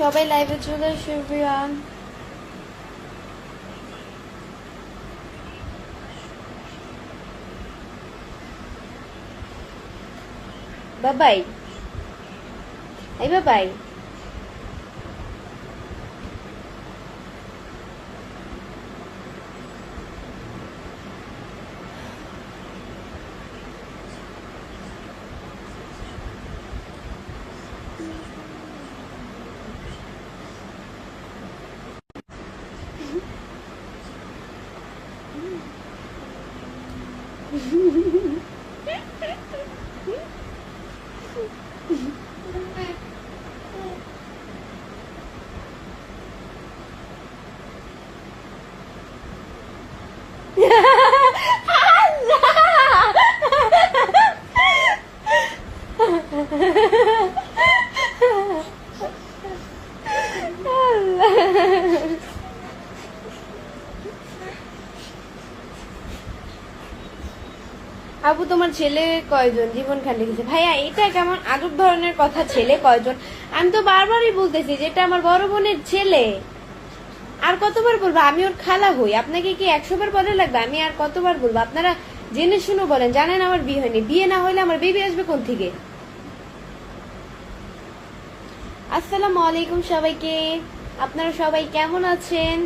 সবাই লাইভে চলে আসো এভরিওয়ান। বাবাই, এই বাবাই, আপু তোমার ছেলে কয়জন? জীবন খান লিখেছে। ভাইয়া এটা কেমন আজব ধরনের কথা, ছেলে কয়জন? আমি তো বারবারই বলতেছি যে এটা আমার বড় বোনের ছেলে। আর কতবার বলবো? আমি ওর খালা হই। আপনাকে কি 100 বার বলে লাগবে? আমি আর কতবার বলবো? আপনারা জেনে শুনে বলেন। জানেন আমার বিয়ে হয়নি। বিয়ে না হলে আমার বেবি আসবে কোন থেকে? আসসালামু আলাইকুম সবাইকে। আপনারা সবাই কেমন আছেন?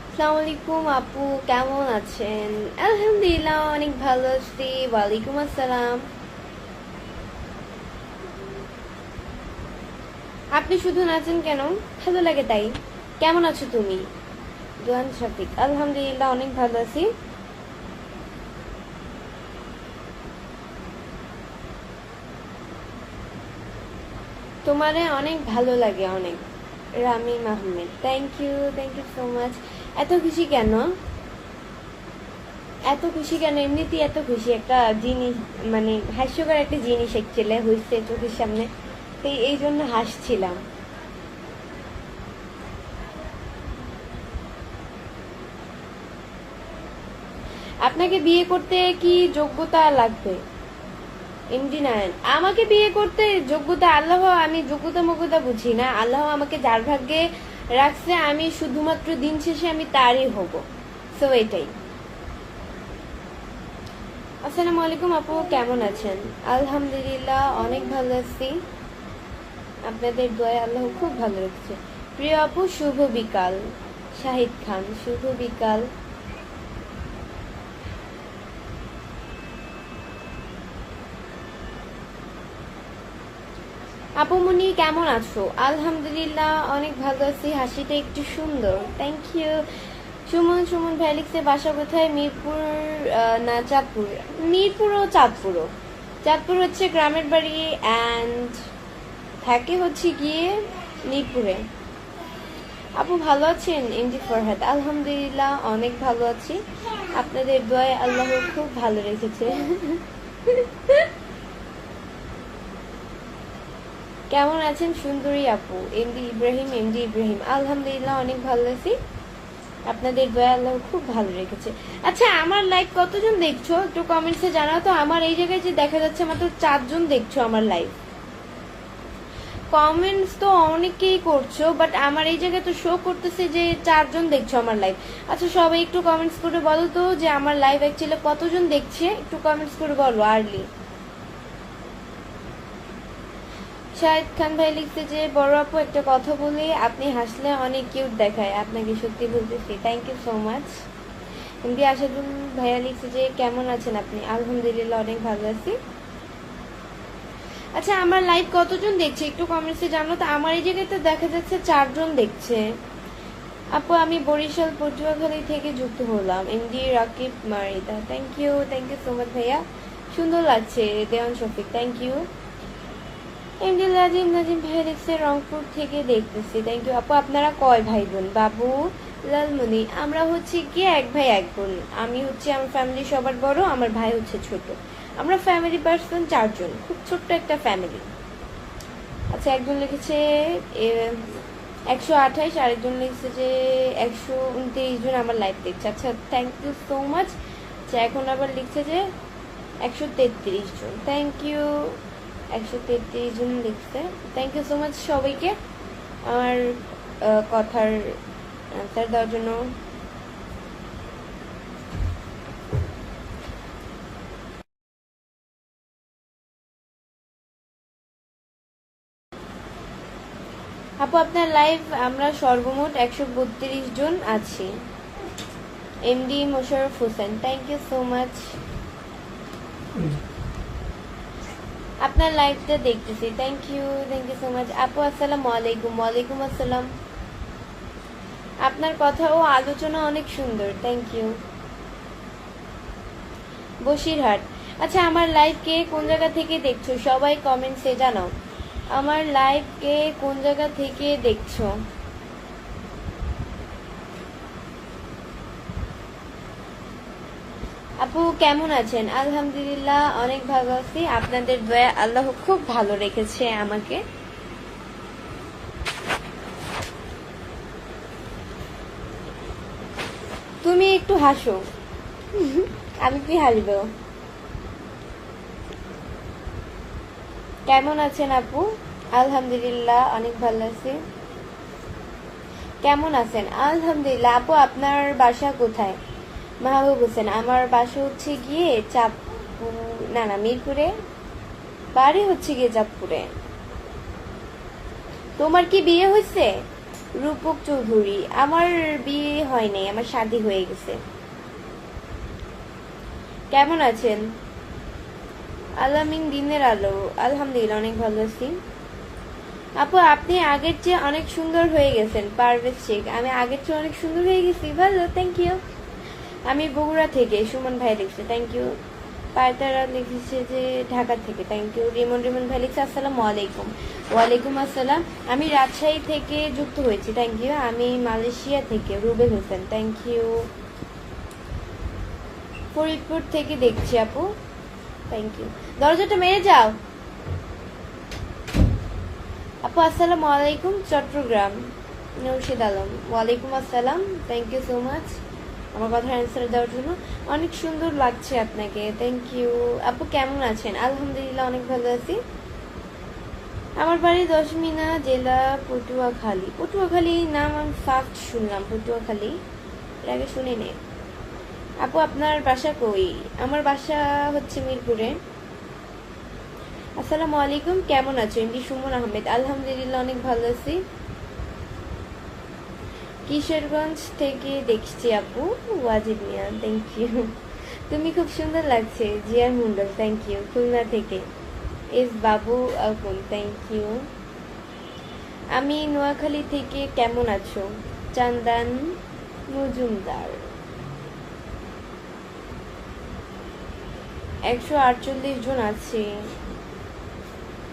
আসসালামু আলাইকুম আপু, কেমন আছেন? আলহামদুলিল্লাহ অনেক ভালো আছি। ওয়ালাইকুম আসসালাম। আপনি শুধু নাচেন কেন? ভালো লাগে তাই। কেমন আছো তুমি? জোয়ান শফিক, আলহামদুলিল্লাহ অনেক ভালো আছি। তোমারে অনেক ভালো লাগে অনেক। Ramim Ahmed, thank you so much. এত খুশি কেন? এত খুশি কেন? এমনিতেই এত খুশি। একটা জিনিস মানে হাস্যকর একটা জিনিস একচুয়ালি হয়েছে চোখের সামনে, তো এই জন্য হাসছিলাম। আপনাকে বিয়ে করতে কি যোগ্যতা লাগবে? এমডি নারায়ণ, আমাকে বিয়ে করতে যোগ্যতা আল্লাহ, আমি যোগ্যতা মোগ্যতা বুঝি না। আল্লাহ আমাকে যার ভাগ্যে রাখছে, আমি শুধুমাত্র দিন শেষে আমি তারই হব। সো এটাই। আসসালামু আলাইকুম আপু, কেমন আছেন? আলহামদুলিল্লাহ অনেক ভালো আছি। আপনাদের দোয়ায় আল্লাহ খুব ভালো রেখেছে। প্রিয় আপু শুভ বিকাল। শাহিদ খান, শুভ বিকাল। আপুমনি কেমন আছো? আলহামদুলিল্লাহ অনেক ভালো আছি। হাসিটা একটু সুন্দর, থ্যাংক ইউ। সুমন, সুমন ভ্যালিক্সের বাসা কোথায়? মিরপুর না চাঁদপুর? মিরপুর ও চাঁদপুরও। চাঁদপুর হচ্ছে গ্রামের বাড়ি, অ্যান্ড থাকে হচ্ছে গিয়ে মিরপুরে। আপু ভালো আছেন? এমজি ফরহাদ, আলহামদুলিল্লাহ অনেক ভালো আছি। আপনাদের দোয়ায় আল্লাহ খুব ভালো রেখেছে। কেমন আছেন সুন্দরী আপু? এমডি ইব্রাহিম, আলহামদুলিল্লাহ অনেক ভালো আছি। আপনাদের দয়া আল্লাহ খুব ভালো রেখেছে। আচ্ছা, আমার লাইভ কতজন দেখছো একটু কমেন্টসে জানাও তো। আমার এই জায়গায় যে দেখা যাচ্ছে মাত্র 4 জন দেখছো আমার লাইভ। কমেন্টস তো অনেকেই করছো, বাট আমার এই জায়গায় তো শো করতেছে যে 4 জন দেখছো আমার লাইভ। আচ্ছা সবাই একটু কমেন্টস করে বলো তো যে আমার লাইভ অ্যাকচুয়ালি কতজন দেখছে, একটু কমেন্টস করে বলো আর্লি। শাহিদ খান ভাই লিখছে যে বড় আপু একটা কথা বলি, আপনি হাসলে অনেক কিউট দেখায়। আপনাকে সত্যি বলতেছি, thank you so much. MD Asadul ভাইয়া লিখছে যে কেমন আছেন আপনি? আলহামদুলিল্লাহ অনেক ভালো আছি। আচ্ছা আমার লাইভ কতজন দেখছে একটু কমেন্টসে জানো তো। আমার এই জায়গায় তো দেখা যাচ্ছে 4 জন দেখছে। আপু আমি বরিশাল পটুয়াখালী থেকে যুক্ত হলাম। MD Rakib Marida, thank you so much ভাইয়া। সুন্দর লাগছে Dewan Shafiq, thank you. MD Nazim ভাইয়া লিখছে রংপুর থেকে দেখতেছি, থ্যাংক ইউ আপু। আপনারা কয় ভাই বোন? বাবু লালমনি, আমরা হচ্ছে কি এক ভাই এক বোন। আমি হচ্ছে আমার ফ্যামিলি সবার বড়, আমার ভাই হচ্ছে ছোট। আমরা ফ্যামিলি পার্সন 4 জন, খুব ছোট্ট একটা ফ্যামিলি। আচ্ছা একজন লিখেছে 128, আরেকজন লিখছে যে 129 জন আমার লাইভ দেখছে। আচ্ছা থ্যাংক ইউ সো মাচ। আচ্ছা এখন আবার লিখছে যে 133 জন, থ্যাংক ইউ। 133 জন লিখছে। থ্যাংক ইউ সো মাচ সবাইকে আমার কথার অ্যান্সার দেওয়ার জন্য। আপু আপনার লাইভ আমরা সর্বমোট 132 জন আছি। MD Mosharraf Hossain, thank you so much. আপনার লাইভটা দেখতেছি, থ্যাংক ইউ সো মাচ। আপু আসসালামু আলাইকুম। ওয়ালাইকুম আসসালাম। আপনার কথা ও আলোচনা অনেক সুন্দর, থ্যাংক ইউ। বসিরহাট, আচ্ছা আমার লাইভ কে কোন জায়গা থেকে দেখছো সবাই কমেন্টসে জানাও। আমার লাইভ কে কোন জায়গা থেকে দেখছো? আপু কেমন আছেন? আলহামদুলিল্লাহ অনেক ভালো আছি, আপনাদের দয়া আল্লাহ খুব ভালো রেখেছে আমাকে। তুমি একটু হাসো, আমি কি হাসবো? কেমন আছেন আপু? আলহামদুলিল্লাহ অনেক ভালো আছি। কেমন আছেন? আলহামদুলিল্লাহ। আপু আপনার বাসা কোথায়? মাহবুব হোসেন, আমার বাসা হচ্ছে গিয়ে মিরপুরে, বাড়ি হচ্ছে গিয়ে চাঁদপুরে। তোমার কি বিয়ে হয়েছে? রূপক চৌধুরী, আমার বিয়ে হয় নাই, আমার শাদী হয়ে গেছে। কেমন আছেন? আলামিন দিনের আলো, আলহামদুলিল্লাহ অনেক ভালো আছি। আপু আপনি আগের চেয়ে অনেক সুন্দর হয়ে গেছেন। পারভেজ শেখ, আমি আগের চেয়ে অনেক সুন্দর হয়ে গেছি, ভালো, থ্যাংক ইউ। আমি বগুড়া থেকে, সুমন ভাই লিখছে, থ্যাংক ইউ। পায়তারা লিখেছে যে ঢাকা থেকে, থ্যাংক ইউ। রিমন ভাই লিখছে আসসালামু আলাইকুম। ওয়ালাইকুম আসসালাম। আমি রাজশাহী থেকে যুক্ত হয়েছি, থ্যাংক ইউ। আমি মালয়েশিয়া থেকে, রুবেল হোসেন, থ্যাংক ইউ। ফরিদপুর থেকে দেখছি আপু, থ্যাংক ইউ। দরজাটা মেরে যাও। আপু আসসালামু আলাইকুম, চট্টগ্রাম, নৌশিদ আলম, ওয়ালাইকুম আসসালাম, থ্যাংক ইউ সো মাচ আমার কথার অ্যান্সার দেওয়ার জন্য। অনেক সুন্দর লাগছে আপনাকে, থ্যাংক ইউ। আপু কেমন আছেন? আলহামদুলিল্লাহ অনেক ভালো আছি। আমার বাড়ি দশমিনা, জেলা পটুয়াখালী। পটুয়াখালী নাম আমি ফার্স্ট শুনলাম, পটুয়াখালী এর আগে শুনি নেই। আপু আপনার বাসা কই? আমার বাসা হচ্ছে মিরপুরে। আসসালামু আলাইকুম, কেমন আছো? এমডি সুমন আহমেদ, আলহামদুলিল্লাহ অনেক ভালো আছি। কিশোরগঞ্জ থেকে দেখছি আপু, ওয়াজিদ মিয়া, থ্যাংক ইউ। তুমি খুব সুন্দর লাগছে, জিয়ার মন্ডল, থ্যাংক ইউ। খুলনা থেকে এস বাবু আলকুন, থ্যাংক ইউ। আমি নোয়াখালী থেকে, কেমন আছো? চান্দান মজুমদার, 148 জন আছে।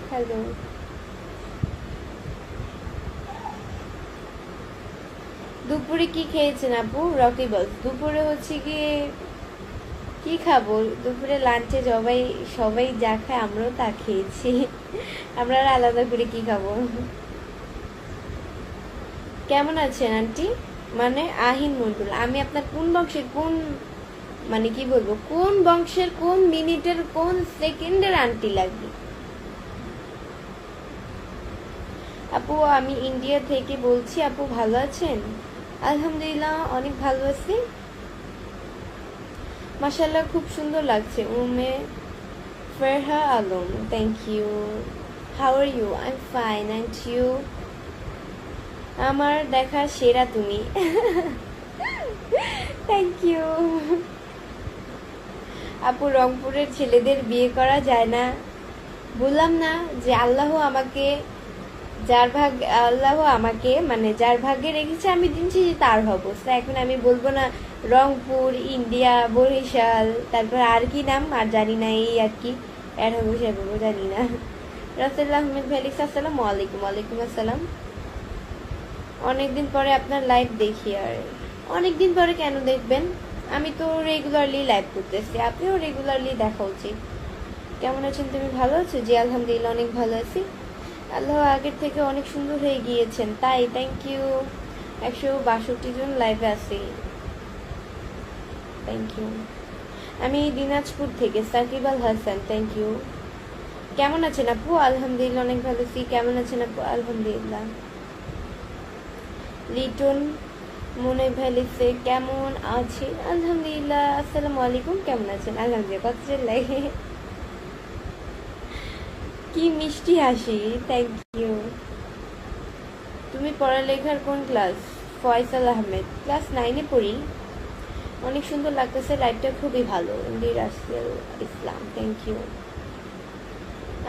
হ্যালো, দুপুরে কি খেয়েছেন আপু? রকিবল, দুপুরে হচ্ছে গিয়ে কি খাবো, দুপুরে লাঞ্চে সবাই যা খায় আমরাও তা খেয়েছি, আমরা আর আলাদা করে কি খাবো। কেমন আছেন আন্টি? মানে আহিন মন্ডল, আমি আপনার কোন বংশের, কোন মানে কি বলবো, কোন বংশের কোন মিনিটের কোন সেকেন্ডের আন্টি লাগবে? আপু আমি ইন্ডিয়া থেকে বলছি, আপু ভালো আছেন? আলহামদুলিল্লাহ অনেক ভালো আছি, মাশাআল্লাহ খুব সুন্দর লাগছে। Umme Ferha Alam, thank you. How are you? I am fine, and you? আমার দেখা সেরা তুমি, থ্যাংক ইউ। আপু রংপুরের ছেলেদের বিয়ে করা যায় না? বললাম না যে আল্লাহ আমাকে মানে যার ভাগ্যে রেখেছে আমি দিনছি যে তার হবো। এখন আমি বলবো না রংপুর, ইন্ডিয়া, বরিশাল, তারপর আর কি নাম আর জানি না, এই আর কি অ্যাড হবো সে হবো জানি না। রাসেল আহমেদ ভাই লিখছে আসসালামু আলাইকুম। ওয়ালাইকুম আসসালাম। অনেকদিন পরে আপনার লাইভ দেখি। আর অনেকদিন পরে কেন দেখবেন, আমি তো রেগুলারলি লাইভ করতেছি, আপনিও রেগুলারলি দেখা উচিত। কেমন আছেন তুমি? ভালো আছো? জি আলহামদুলিল্লাহ অনেক ভালো আছি, আল্লাহ আগের থেকে অনেক সুন্দর হয়ে গিয়েছেন, তাই থ্যাংক ইউ। 162 জন লাইভে আছি, থ্যাংক ইউ। আমি দিনাজপুর থেকে, সাকিব আল হাসান, থ্যাংক ইউ। কেমন আছেন আপু? আলহামদুলিল্লাহ অনেক ভালো আছি। কেমন আছেন আপু? আলহামদুলিল্লাহ। লিটন মনে ভালিছে কেমন আছেন? আলহামদুলিল্লাহ। আসসালামু আলাইকুম, কেমন আছেন? আলহামদুলিল্লাহ। কত লাগে কি মিষ্টি হাসি, থ্যাংক ইউ। তুমি পড়ালেখার কোন ক্লাস? ফয়সাল আহমেদ, ক্লাস 9-এ পড়ি। অনেক সুন্দর লাগতেছে, লাইভটা খুবই ভালো। MD Rasel Islam, thank you.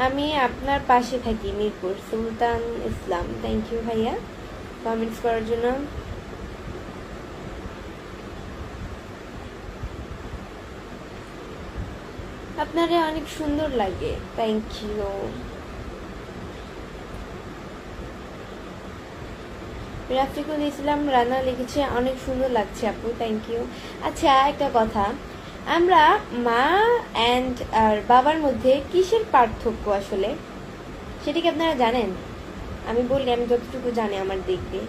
আমি আপনার পাশে থাকি, মিরপুর। সুলতান ইসলাম, থ্যাংক ইউ ভাইয়া কমেন্টস করার জন্য। আপনারে অনেক সুন্দর লাগে, থ্যাংক ইউ। রাফিকুল ইসলাম রানা লিখেছে অনেক সুন্দর লাগছে আপু, থ্যাংক ইউ। আচ্ছা একটা কথা, আমরা মা অ্যান্ড আর বাবার মধ্যে কিসের পার্থক্য আসলে, সেটা কি আপনারা জানেন? আমি বলি, আমি যতটুকু জানি আমার দিক দিয়ে।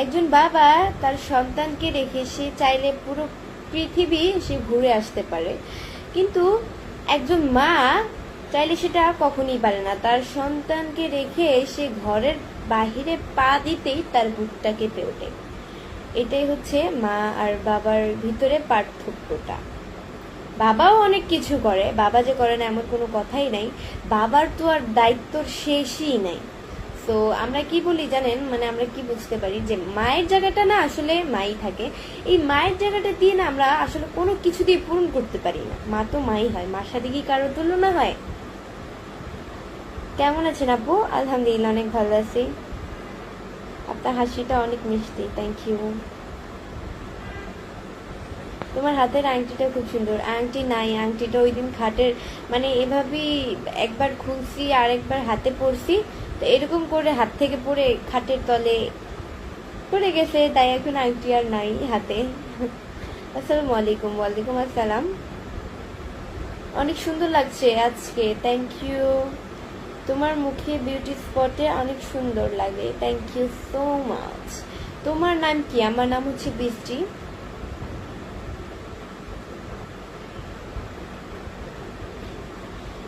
একজন বাবা তার সন্তানকে রেখে সে চাইলে পুরো পৃথিবী সে ঘুরে আসতে পারে, কিন্তু একজন মা চাইলে সেটা কখনই পারে না। তার সন্তানকে রেখে সে ঘরের বাহিরে পা দিতেই তার বুকটা কেঁপে ওঠে। এটাই হচ্ছে মা আর বাবার ভিতরে পার্থক্যটা। বাবাও অনেক কিছু করে, বাবা যে করে না এমন কোনো কথাই নাই, বাবার তো আর দায়িত্বর শেষই নাই। তো আমরা কি বলি জানেন, মানে আমরা কি বুঝতে পারি যে মায়ের জায়গাটা না আসলে মাই থাকে, এই মায়ের জায়গাটা দিয়ে না আমরা আসলে কোনো কিছু দিয়ে পূরণ করতে পারি না। মা তো মাই হয়, মার সাথে কি কারোর তুলনা হয়? কেমন আছেন আপু? আলহামদুলিল্লাহ অনেক ভালো আছি। আপনার হাসিটা অনেক মিষ্টি, থ্যাংক ইউ। তোমার হাতের আংটিটা খুব সুন্দর। আংটি নাই, আংটিটা ওই দিন খাটের মানে এভাবেই একবার খুলছি আর একবার হাতে পড়ছি, তো এরকম করে হাত থেকে পড়ে খাটের তলে পড়ে গেছে, তাই এখন আংটি আর নাই হাতে। আসসালামু আলাইকুম। ওয়ালাইকুম আসসালাম। অনেক সুন্দর লাগছে আজকে, থ্যাংক ইউ। তোমার মুখে বিউটি স্পটে অনেক সুন্দর লাগে, থ্যাংক ইউ সো মাচ। তোমার নাম কি? আমার নাম হচ্ছে বৃষ্টি।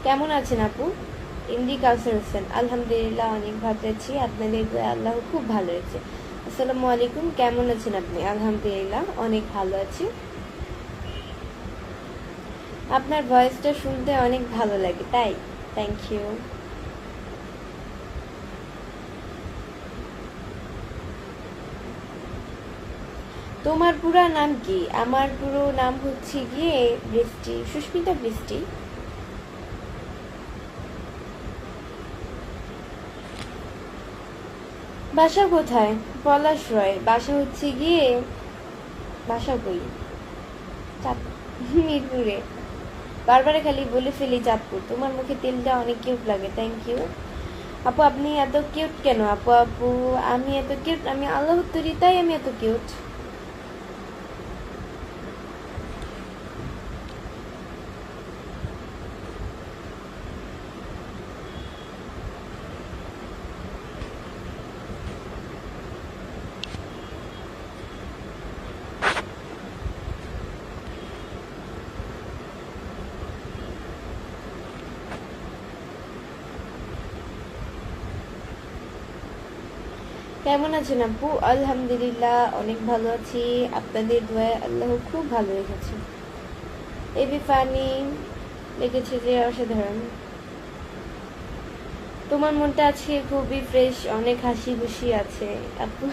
কেমন আছেন আপু? ইন্দি কাউসার হোসেন, আলহামদুলিল্লাহ অনেক ভালো আছি, আপনাদের আল্লাহ খুব ভালো আছে। আসসালামু আলাইকুম, কেমন আছেন আপনি? আলহামদুলিল্লাহ অনেক ভালো আছি। আপনার ভয়েসটা শুনতে অনেক ভালো লাগে, তাই থ্যাংক ইউ। তোমার পুরো নাম কি? আমার পুরো নাম হচ্ছে গিয়ে বৃষ্টি, সুস্মিতা বৃষ্টি। বাসা কোথায়? পলাশ রয়। বাসা হচ্ছে গিয়ে, বাসা কই? চাপ মিরপুরে। বারবার খালি বলে ফেলি চাঁদপুর। তোমার মুখে তেলটা অনেক কিউট লাগে, থ্যাংক ইউ আপু। আপনি এত কিউট কেন আপু? আপু আমি এত কিউট? আমি আল্লাহর তৈরি, তাই আমি এত কিউট। কেমন আছেন আপু? আলহামদুলিল্লাহ অনেক ভালো আছি, আপনাদের দোয়ায় আল্লাহ খুব ভালো রেখেছে। এবি ফানি লিখেছে যে অসাধারণ। তোমার মনটা আজকে খুবই ফ্রেশ, অনেক হাসি খুশি আছে আপু।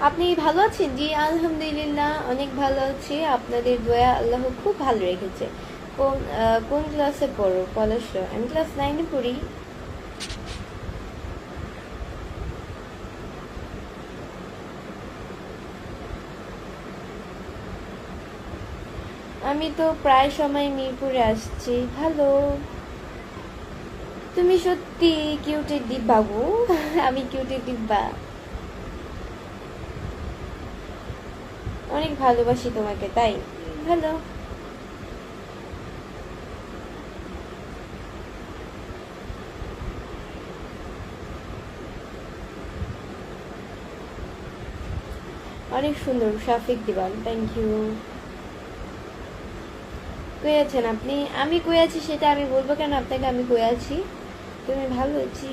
আপনি ভালো আছেন? জি আলহামদুলিল্লাহ অনেক ভালো আছি, আপনাদের দোয়া আল্লাহ খুব ভালো রেখেছে। কোন ক্লাসে পড়ো? পলাশ। আমি ক্লাস 9-এ পড়ি। আমি তো প্রায় সময় মিরপুরে আসছি। ভালো, তুমি সত্যি কিউটের ডিব্বা গো। আমি কিউটের ডিব্বা, অনেক ভালোবাসি তোমাকে, তাই ভালো। অনেক সুন্দর শাফিক দিবান, থ্যাংক ইউ। কই আছেন আপনি? আমি কই আছি সেটা আমি বলবো কেন আপনাকে? আমি কই আছি? তুমি ভালো আছি।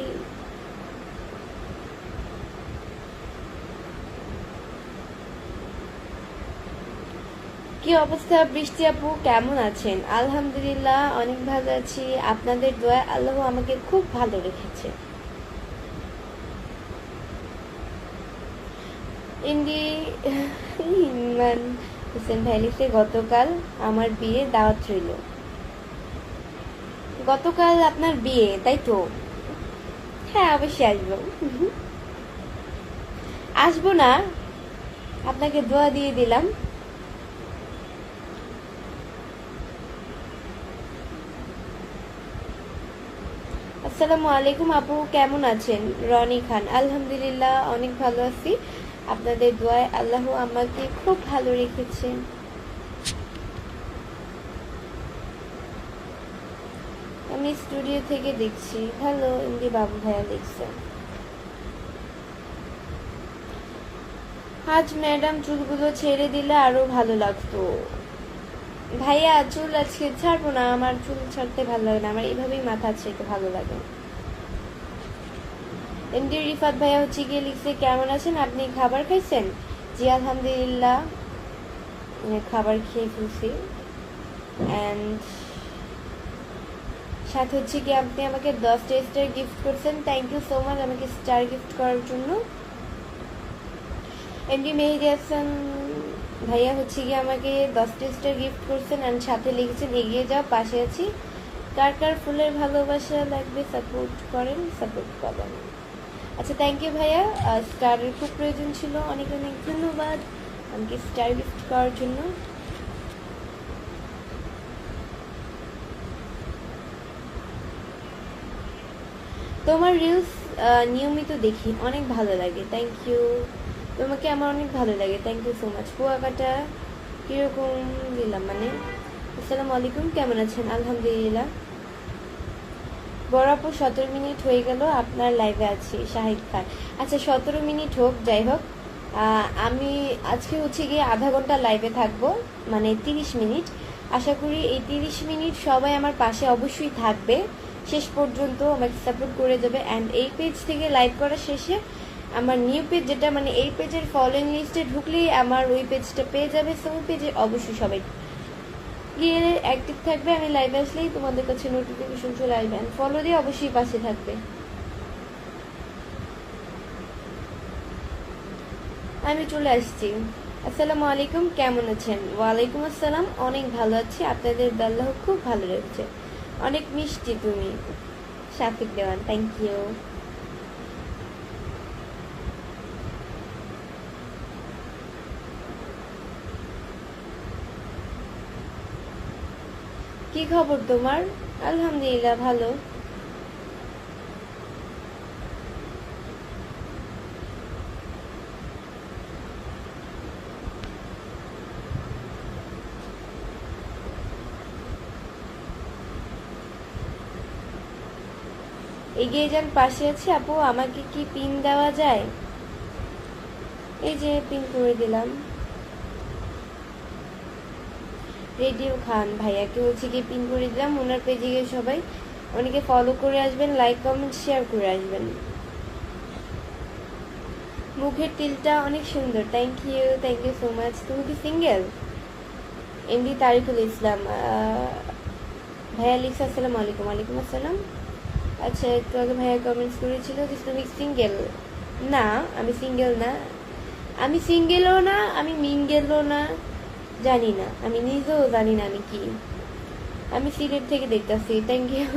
কি অবস্থা বৃষ্টি আপু, কেমন আছেন? আলহামদুলিল্লাহ অনেক ভালো আছি, আপনাদের দোয়ায় আল্লাহ আমাকে খুব ভালো রেখেছে। ইন্দি ইমরান হোসেন ভাই লিখছে, গতকাল আমার বিয়ে, দাওয়াত রইল। গতকাল আপনার বিয়ে তাই তো? হ্যাঁ অবশ্যই আসবো। আসবো না, আপনাকে দোয়া দিয়ে দিলাম। আসসালামু আলাইকুম আপু, কেমন আছেন? রনি খান, আলহামদুলিল্লাহ অনেক ভালো আছি, আপনাদের দোয়ায় আল্লাহ আমাকে খুব ভালো রেখেছে। আমি স্টুডিও থেকে দেখছি। হ্যালো ইন্দি বাবু ভাইয়া দেখছে। আজ ম্যাডাম চুলগুলো ছেড়ে দিলে আরো ভালো লাগতো। ভাইয়া চুল আজকে ছাড়বো না, আমার চুল ছাড়তে ভালো লাগে না, আমার এইভাবেই মাথা ছেড়তে ভালো লাগে। এমডি রিফাত ভাইয়া হচ্ছে গিয়ে লিখছে, কেমন আছেন আপনি, খাবার খাইছেন? জি আলহামদুলিল্লাহ, খাবার খেয়ে ফেলছি। অ্যান্ড সাথে হচ্ছে কি আপনি আমাকে 10টা স্টার গিফট করছেন, থ্যাংক ইউ সো মাচ আমাকে স্টার গিফট করার জন্য। এমডি মেহেদি হাসান ভাইয়া হচ্ছে গিয়ে আমাকে 10টা স্টার গিফট করছেন অ্যান্ড সাথে লিখেছেন, এগিয়ে যাও পাশে আছি, কার কার ফুলের ভালোবাসা লাগবে সাপোর্ট করেন, সাপোর্ট করেন। আচ্ছা থ্যাংক ইউ ভাইয়া, স্টারের খুব প্রয়োজন ছিল, অনেক অনেক ধন্যবাদ আমাকে স্টার গিফট করার জন্য। তোমার রিলস নিয়মিত দেখি, অনেক ভালো লাগে, থ্যাংক ইউ। তোমাকে আমার অনেক ভালো লাগে, thank you so much. Kuakata কীরকম দিলাম মানে? আসসালামু আলাইকুম, কেমন আছেন? আলহামদুলিল্লাহ। বড় আপু 17 মিনিট হয়ে গেল আপনার লাইভে আছি, শাহিদ খান। আচ্ছা 17 মিনিট হোক, যাই হোক, আমি আজকে হচ্ছে গিয়ে আধা ঘন্টা লাইভে থাকবো, মানে 30 মিনিট। আশা করি এই 30 মিনিট সবাই আমার পাশে অবশ্যই থাকবে, শেষ পর্যন্ত আমাকে সাপোর্ট করে যাবে। অ্যান্ড এই পেজ থেকে লাইভ করার শেষে আমার নিউ পেজ যেটা, মানে এই পেজের ফলোইং লিস্টে ঢুকলেই আমার ওই পেজটা পেয়ে যাবে, সো ওই পেজে অবশ্যই সবাই গিয়ে অ্যাক্টিভ থাকবে। আমি লাইভে আসলেই তোমাদের কাছে নোটিফিকেশন চলে আসবে, ফলো দিয়ে অবশ্যই পাশে থাকবে। আমি চলে আসছি। আসসালামু আলাইকুম, কেমন আছেন? ওয়ালাইকুম আসসালাম, অনেক ভালো আছি, আপনাদের আল্লাহ খুব ভালো রেখেছে। অনেক মিষ্টি তুমি, শাফিক দেওয়ান, থ্যাংক ইউ। কি খবর তোমার? আলহামদুলিল্লাহ ভালো। এগিয়ে যান পাশে আছি আপু, আমাকে কি পিন দেওয়া যায়? এই যে পিন করে দিলাম। রেডিও খান ভাইয়াকে হচ্ছে কি পিন করে দিলাম, ওনার পেজে গিয়ে সবাই অনেকে ফলো করে আসবেন, লাইক কমেন্ট শেয়ার করে আসবেন। মুখের তিলটা অনেক সুন্দর, থ্যাংক ইউ সো মাচ। তুমি কি সিঙ্গেল? এমডি তারিকুল ইসলাম ভাইয়া লিখছে, আসসালামু আলাইকুম। ওয়ালাইকুম আসসালাম। আচ্ছা একটু আগে ভাইয়া কমেন্টস করেছিল যে তুমি সিঙ্গেল। না আমি সিঙ্গেল না, আমি সিঙ্গেলও না, আমি মিঙ্গেলও না, জানি না, আমি নিজেও জানি না আমি কি। আমি সিলেট থেকে দেখতেছি, থ্যাংক ইউ।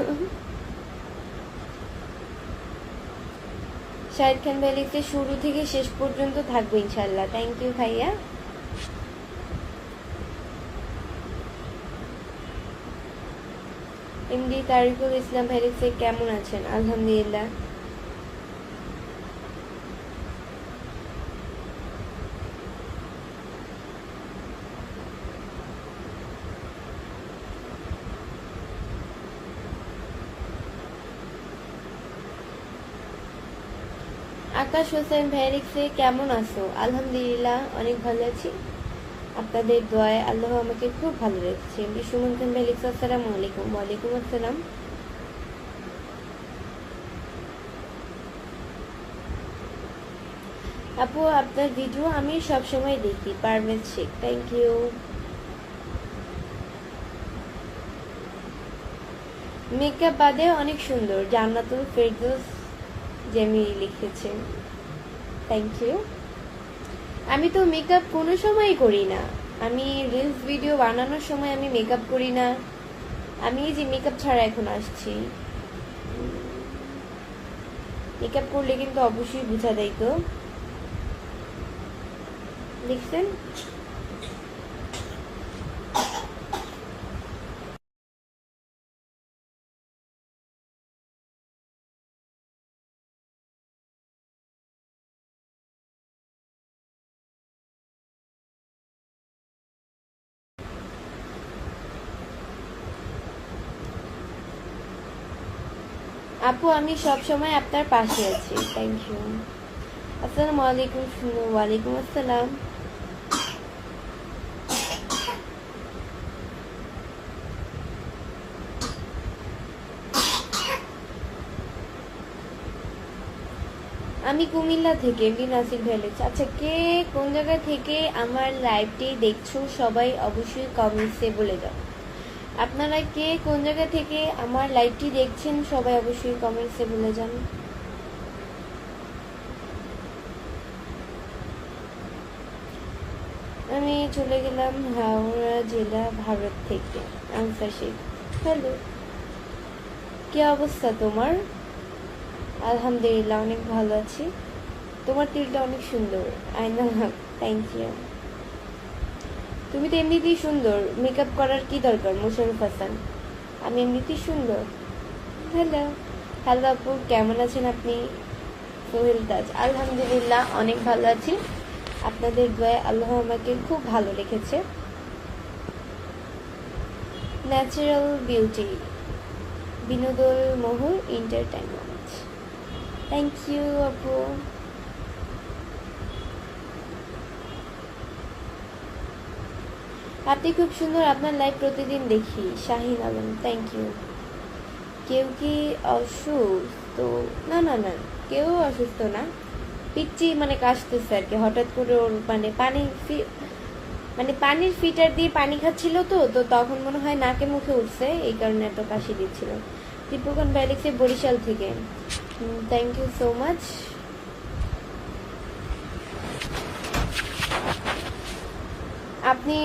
শাহিদ খান ভাই লিখতে, শুরু থেকে শেষ পর্যন্ত থাকবো ইনশাল্লাহ, থ্যাংক ইউ ভাইয়া। এমডি তারিকুল ইসলাম ভাই লিখতে, কেমন আছেন? আলহামদুলিল্লাহ। আকাশ হোসেন ভাই লিখছে কেমন আছো? আলহামদুলিল্লাহ অনেক ভালো আছি, আপনাদের দোয়ায় আল্লাহ আমাকে খুব ভালো রেখেছে। সুমন খান ভাই লিখছে আসসালামু আলাইকুম। ওয়ালাইকুম আসসালাম। আপু আপনার ভিডিও আমি সব সময় দেখি। Parvez Sheikh, thank you. Makeup বাদে অনেক সুন্দর, জান্নাতুল ফেরদৌস জেমিলি লিখেছে, থ্যাংক ইউ। আমি তো মেকআপ কোনো সময় করি না, আমি রিলস ভিডিও বানানোর সময় আমি মেকআপ করি না। আমি যে মেকআপ ছাড়া এখন আসছি, মেকআপ করলে কিন্তু অবশ্যই বোঝা যায়। তো দেখছেন, আপু আমি সব সময় আপনার পাশে আছি, থ্যাংক ইউ। আসসালামু আলাইকুম। ওয়ালাইকুম আসসালাম। আমি কুমিল্লা থেকে, এমডি নাসির ভ্যালেজ। আচ্ছা, কে কোন জায়গা থেকে আমার লাইভটি দেখছো সবাই অবশ্যই কমেন্টসে বলে দাও। আপনারা কে কোন জায়গা থেকে আমার লাইভটি দেখছেন সবাই অবশ্যই কমেন্টসে বলে যান। আমি চলে গেলাম হাওড়া জেলা, ভারত থেকে। আনসার শেখ, হ্যালো, কি অবস্থা তোমার? আলহামদুলিল্লাহ অনেক ভালো আছি। তোমার তিলটা অনেক সুন্দর। আইনা, থ্যাংক ইউ। তুমি তো এমনিতেই সুন্দর, মেকআপ করার কি দরকার? মোশাররফ হাসান, আমি এমনিতেই সুন্দর। হ্যালো, হ্যালো আপু, কেমন আছেন আপনি? সোহেল তাজ, আলহামদুলিল্লাহ অনেক ভালো আছি, আপনাদের দোয়ায় আল্লাহ আমাকে খুব ভালো রেখেছে। ন্যাচারাল বিউটি, বিনোদন মহল এন্টারটেইনমেন্ট, থ্যাংক ইউ আপু। আপনি খুব সুন্দর, আপনার লাইভ প্রতিদিন দেখি। Shahin Alam, thank you. কেউ কি অসুস্থ? না না না, কেউ অসুস্থ না, পিচ্ছি মানে কাশতেছে আর কি। হঠাৎ করে ওর মানে পানির ফিটার দিয়ে পানি খাচ্ছিল, তো তো তখন মনে হয় নাকে মুখে উঠছে, এই কারণে এত কাশি দিচ্ছিল। দীপকন ব্যালেক্সে, বরিশাল থেকে, থ্যাংক ইউ সো মাচ। আপনি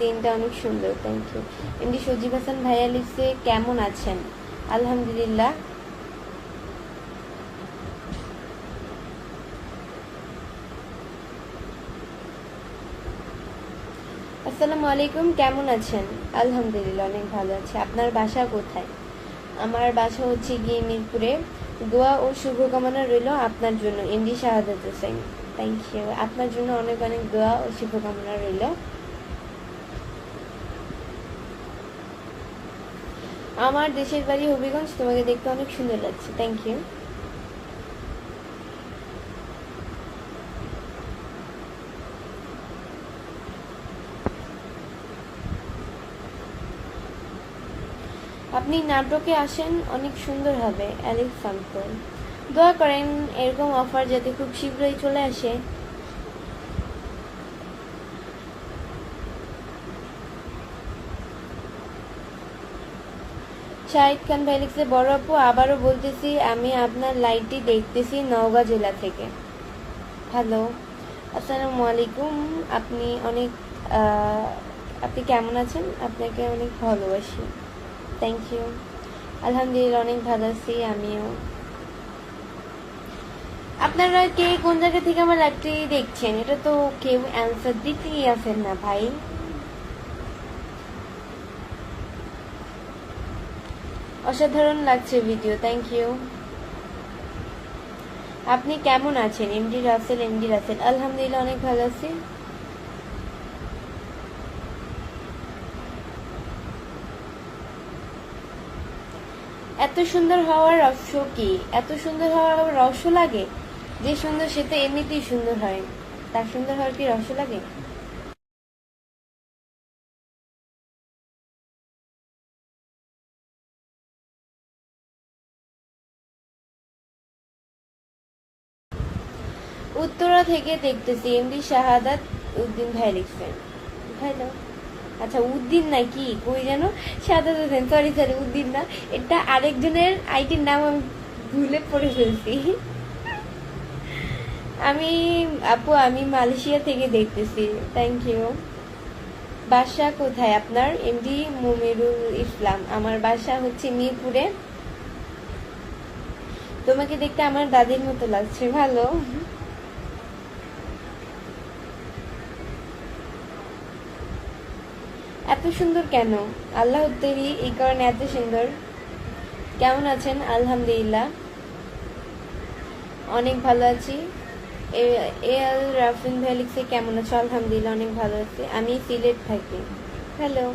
দিনটা অনেক সুন্দর, থ্যাংক ইউ। এমডি সজীব হাসান ভাইয়া লিখছে কেমন আছেন? আলহামদুলিল্লাহ। আসসালামু আলাইকুম, কেমন আছেন? আলহামদুলিল্লাহ অনেক ভালো আছে। আপনার বাসা কোথায়? আমার বাসা হচ্ছে গিয়ে মিরপুরে। দোয়া ও শুভকামনা রইল আপনার জন্য, MD Shahadat Hossain, thank you. আপনার জন্য অনেক অনেক দোয়া ও শুভকামনা রইল। আমার দেশের বাড়ি হবিগঞ্জ, তোমাকে দেখতে অনেক সুন্দর লাগছে, থ্যাংক ইউ। আপনি নাটকে আসেন, অনেক সুন্দর হবে। অ্যালেক্স সাম্পল, দোয়া করেন এরকম অফার যাতে খুব শীঘ্রই চলে আসে। শাহিদ খান ভাই লিখছে বড় আপু আবারও বলতেছি আমি আপনার লাইভটি দেখতেছি নওগাঁ জেলা থেকে। হ্যালো, আসসালামু আলাইকুম। আপনি কেমন আছেন? আপনাকে অনেক ভালোবাসি, থ্যাংক ইউ। আলহামদুলিল্লাহ অনেক ভালো আছি আমিও। আপনারা কে কোন জায়গা থেকে আমার লাইভটি দেখছেন? এটা তো কেউ অ্যান্সার দিতেই আছেন না ভাই। অসাধারণ লাগছে ভিডিও, থ্যাংক ইউ। আপনি কেমন আছেন? এমডি রাসেল, আলহামদুলিল্লাহ অনেক ভালো আছি। এত সুন্দর হওয়ার রহস্য কি? এত সুন্দর হওয়ার আবার রহস্য লাগে? যে সুন্দর সে তো এমনিতেই সুন্দর হয়, তার সুন্দর হওয়ার কি রহস্য লাগে? উত্তরা থেকে দেখতেছি, এমডি শাহাদাত উদ্দিন ভাই লিখছেন। ভাই দাও। আচ্ছা উদ্দিন নাকি কই যেন, শাহাদাত হোসেন, সরি সরি, উদ্দিন না, এটা আরেকজনের আইটির নাম, আমি ভুলে পড়ে ফেলছি। আমি আপু আমি মালয়েশিয়া থেকে দেখতেছি, থ্যাংক ইউ। বাসা কোথায় আপনার? এমডি মুমিরুল ইসলাম, আমার বাসা হচ্ছে মিরপুরে। তোমাকে দেখতে আমার দাদির মতো লাগছে। ভালো। এত সুন্দর কেন? আল্লাহ তৈরি, এই কারণে এত সুন্দর। কেমন আছেন? আলহামদুলিল্লাহ অনেক ভালো আছি। এ আল রাফিন ভাই লিখছে কেমন আছো? আলহামদুলিল্লাহ অনেক ভালো আছি, আমি সিলেট থাকি। হ্যালো,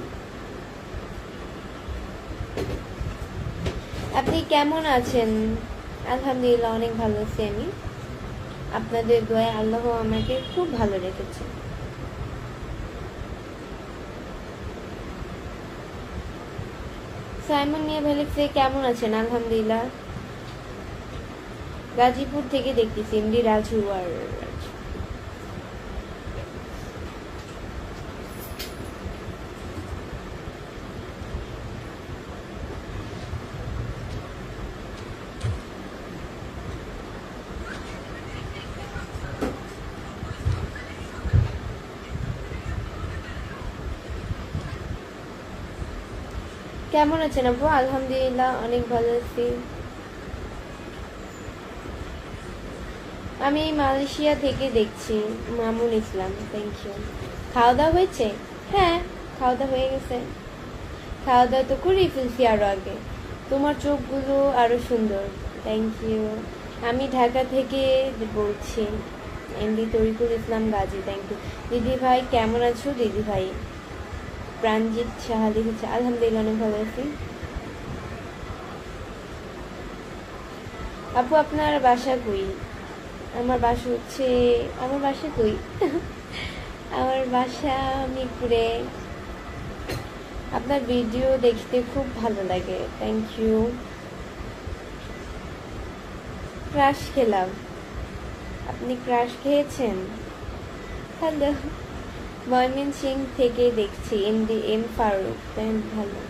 আপনি কেমন আছেন? আলহামদুলিল্লাহ অনেক ভালো আছি আমি, আপনাদের দোয়ায় আল্লাহ আমাকে খুব ভালো রেখেছে। সাইমন মিয়া ভাই লিখছে কেমন আছেন? আলহামদুলিল্লাহ। গাজীপুর থেকে দেখতেছি, এমডি রাজু আর কেমন আছেন আপু? আলহামদুলিল্লাহ অনেক ভালো আছি। আমি মালয়েশিয়া থেকে দেখছি, মামুন ইসলাম, থ্যাংক ইউ। খাওয়া দাওয়া হয়েছে? হ্যাঁ, খাওয়া দাওয়া হয়ে গেছে। খাওয়া দাওয়া তো করেই ফেলছি আরো আগে। তোমার চোখগুলো আরো সুন্দর, থ্যাংক ইউ। আমি ঢাকা থেকে বলছি, MD Tarikul Islam Gazi, thank you. দিদি ভাই কেমন আছো? দিদি ভাই প্রাণজিৎ সাহা লিখেছে আলহামদুলিল্লাহ অনেক ভালো আছি। আপু আপনার বাসা কই? আমার বাসা হচ্ছে, আমার বাসা কই? আমার বাসা মিরপুরে। আপনার ভিডিও দেখতে খুব ভালো লাগে, থ্যাংক ইউ। ক্রাশ খেলাম, আপনি ক্রাশ খেয়েছেন? হ্যালো, ময়মনসিং থেকে দেখছি, এমডি এম ফারুক, ভালো।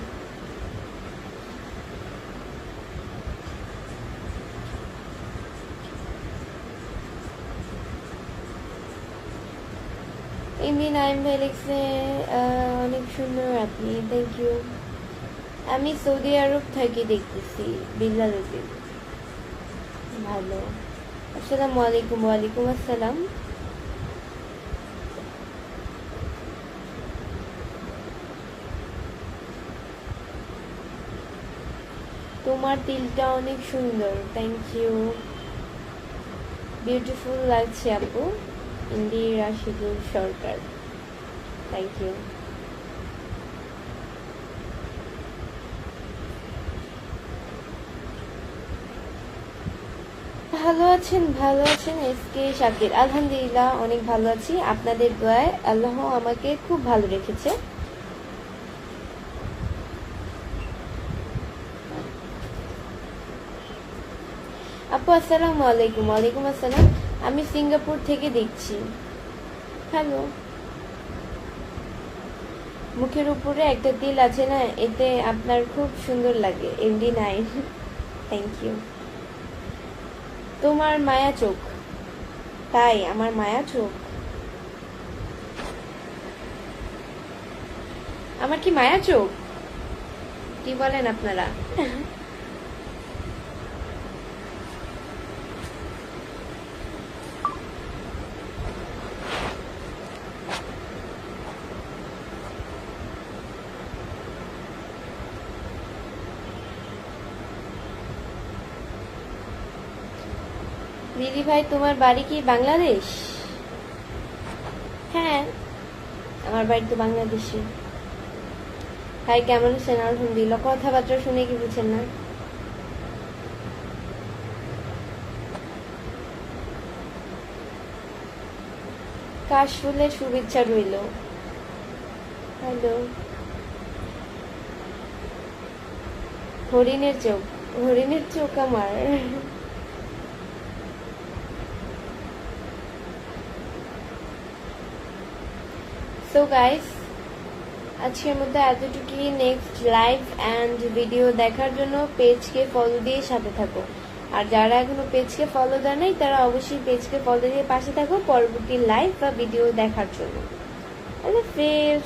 এমডি নাইম ভাই লিখছে অনেক সুন্দর আপনি, থ্যাংক ইউ। আমি সৌদি আরব থেকে দেখতেছি, বিল্লাল উদ্দিন, ভালো। আসসালামু আলাইকুম। ওয়ালাইকুম আসসালাম। তোমার তিলটা অনেক সুন্দর, থ্যাংক ইউ। বিউটিফুল লাগছে আপু, MD Rashidul Sarkar, thank you. ভালো আছেন? ভালো আছেন এসকে শাকির, আলহামদুলিল্লাহ অনেক ভালো আছি, আপনাদের দোয়ায় আল্লাহ আমাকে খুব ভালো রেখেছে। আপু আসসালামু আলাইকুম। ওয়ালাইকুম আসসালাম, আমি সিঙ্গাপুর থেকে দেখছি। হ্যালো, মুখের উপরে একটা তিল আছে না, এতে আপনার খুব সুন্দর লাগে, এমডি নাইন, থ্যাংক ইউ। তোমার মায়া চোখ, তাই আমার মায়া চোখ, আমার কি মায়া চোখ? কি বলেন আপনারা? দিদি ভাই তোমার বাড়ি কি বাংলাদেশ? হ্যাঁ, আমার বাড়ি তো বাংলাদেশে। ভাই কেমন আছেন? আলহামদুলিল্লাহ। কথাবার্তা শুনে কি বুঝছেন না? কাশফুলের শুভেচ্ছা রইল। হ্যালো। হরিণের চোখ, হরিণের চোখ আমার। সো গাইস, আজকের মধ্যে এতটুকুই। নেক্সট লাইভ অ্যান্ড ভিডিও দেখার জন্য পেজকে ফলো দিয়ে সাথে থাকো। আর যারা এখনো পেজকে ফলো দেয় নাই তারা অবশ্যই পেজকে ফলো দিয়ে পাশে থাকো পরবর্তী লাইভ বা ভিডিও দেখার জন্য। আল্লাহ হাফেজ।